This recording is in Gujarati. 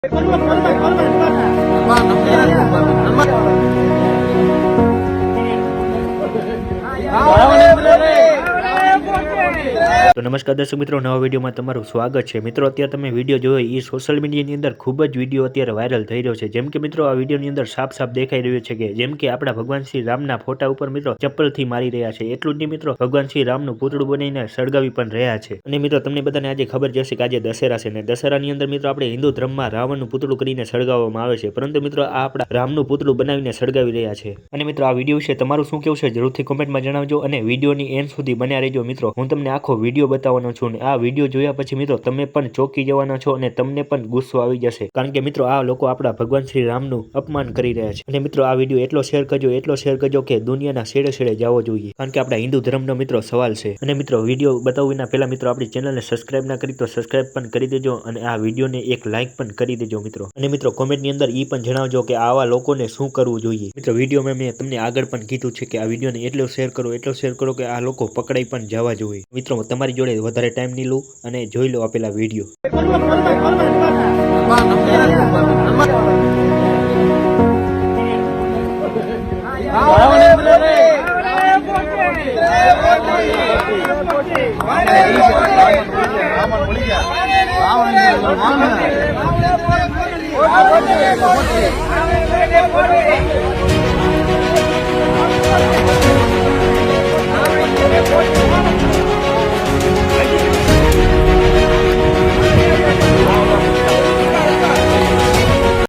તો નમસ્કાર દર્શક મિત્રો, નવા વિડીયોમાં તમારું સ્વાગત છે। મિત્રો અત્યારે તમે વિડીયો જોયો એ સોશિયલ મીડિયાની અંદર ખૂબ જ વિડીયો અત્યારે વાયરલ થઈ રહ્યો છે। જેમ કે મિત્રો આ વિડીયોની અંદર સાફ સાફ દેખાઈ રહ્યું છે કે જેમ કે આપણા ભગવાન શ્રી રામના ફોટા ઉપર મિત્રો ચપ્પલથી મારી રહ્યા છે। એટલું જ નહીં મિત્રો, ભગવાન શ્રી રામનું પૂતળું બનાવીને સળગાવી પણ રહ્યા છે। અને મિત્રો તમને બધાને આજે ખબર જશે કે આજે દશેરા છે ને દશેરાની અંદર મિત્રો આપણે હિન્દુ ધર્મમાં રાવણનું પૂતળું કરીને સળગાવવામાં આવે છે, પરંતુ મિત્રો આ આપણા રામનું પૂતળું બનાવીને સળગાવી રહ્યા છે। અને મિત્રો આ વિડીયો વિશે તમારું શું કેવું છે જરૂરથી કોમેન્ટમાં જણાવજો અને વિડીયોની એન્ડ સુધી બન્યા રહેજો। મિત્રો હું તમને આખો વિડીયો બતાવવાનો છું અને આ વિડીયો જોયા પછી મિત્રો તમે પણ ચોંકી જવાના છો અને તમને પણ ગુસ્સો આવી જશે, કારણ કે મિત્રો આ લોકો આપણા ભગવાન શ્રી રામનું અપમાન કરી રહ્યા છે। અને મિત્રો આ વિડીયો એટલો શેર કરજો કે દુનિયાના છેડે છેડે જવો જોઈએ, કારણ કે આપણા હિન્દુ ધર્મનો મિત્રો સવાલ છે। અને મિત્રો વિડીયો બતાવવાના પહેલા મિત્રો આપણી ચેનલને સબસ્ક્રાઇબ ના કરી તો સબસ્ક્રાઇબ પણ કરી દેજો અને આ વિડીયોને એક લાઇક પણ કરી દેજો મિત્રો। અને મિત્રો કોમેન્ટની અંદર એ પણ જણાવજો કે આવા લોકોને શું કરવું જોઈએ। મિત્રો વિડીયોમાં મેં તમને આગળ પણ કીધું છે કે આ વિડીયોને એટલો શેર કરો કે આ લોકો પકડાઈ પણ જવા જોઈએ। મિત્રો તમારી જોડે વધારે ટાઈમ નહીં લઉં અને જોઈ લો આપેલા વિડીયો।